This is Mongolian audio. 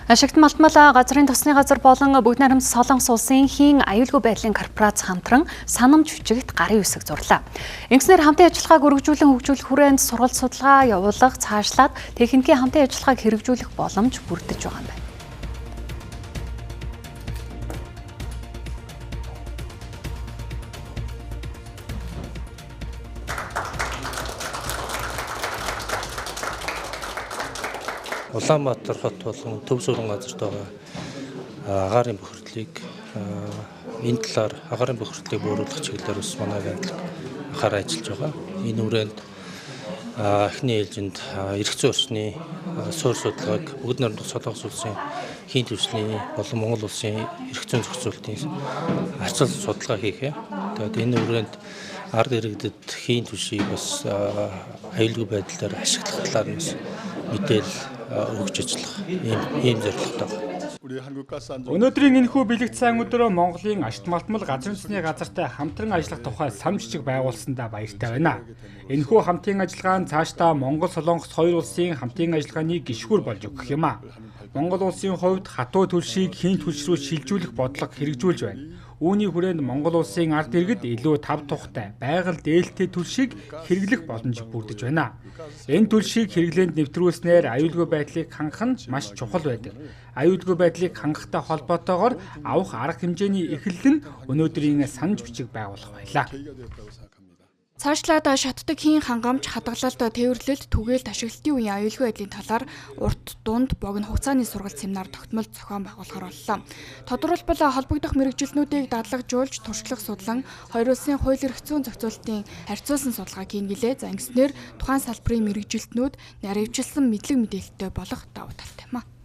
Ашигт малтмал газрын тосны газар болон бүгд найрамд Солонгос улсын хийн аюулгүй байдлын корпорац хамтран санамж хүчигт гарын үсэг зурлаа. Ингэснээр хамтын ажиллагааг өргөжүүлэн хөгжүүлэх хүрээнд сургалт судалгаа явуулах, цаашлаад техникийн хамтын ажиллагааг хэрэгжүүлэх боломж бүрдэж байгаа юм байна. Улаанбаатар хот болон Төв Сүрэн газарт байгаа агаарын бохирдлыг энэ талаар агаарын бохирдлыг бууруулах чиглэлээр бас манай агентлаг анхаарал ажиллаж байгаа. Энэ хүрээнд эхний ээлжинд эрх зүйн орчны суурь судалгааг бүгд найрамдах Солонгос улсын хийн түвшний болон Монгол улсын эрх зүйн зохицуулалтын ачаал судалгаа хийхээ. Тэгээд энэ хүрээнд ард иргэдэд хийн түвшийг бас аюулгүй байдлаар ашиглах талаар нь бас мэдээлэл өгч ажиллах ийм зорилготой. Өнөөдрийн энэхүү бэлэгт сайн өдрөө Монголын ашигт малтмал газрын тосны газартай хамтран ажиллах тухай санамж жижиг байгуулсандаа баяртай байна. Энэхүү хамтын ажиллагаа нь цаашдаа Монгол Солонгос хоёр улсын хамтын ажиллагааны гишгүүр болж өгөх юм а. Монгол улсын хувьд хатуу төлшийг хийн түвш рүү шилжүүлэх бодлого хэрэгжүүлж байна. Үүний хүрээнд Монгол улсын ард иргэд илүү тав тухтай, байгаль дээлтэй төлшийг хэрэглэх боломж бүрдэж байна. Энэ төлшийг хэрэглээнд нэвтрүүлснээр аюулгүй байдлыг хангах нь маш чухал байдаг. Аюулгүй байдлыг хангахтай холбоотойгоор авах арга хэмжээний эхлэл нь өнөөдрийн санамж бичиг байгуулах байлаа. Цаашлаад шатдаг хийн хангамж, хадгалалт, тээвэрлэлт, түгээлт, ашиглалтын үеийн аюулгүй байдлын талаар урт, дунд, богино хугацааны сургалт семинар тогтмол зохион байгуулахаар боллоо. Тодорхойлбол холбогдох мэргэжилтнүүдийг дадлагжуулж, туршлах судлан, хоёр улсын хууль эрх зүйн зохицуулалтын харьцуулсан судалгааг хийнэ. За ингэснээр тухайн салбарын мэргэжилтнүүд наривчлсан мэдлэг мэдээлэлтэй болох давуу талтай юм а.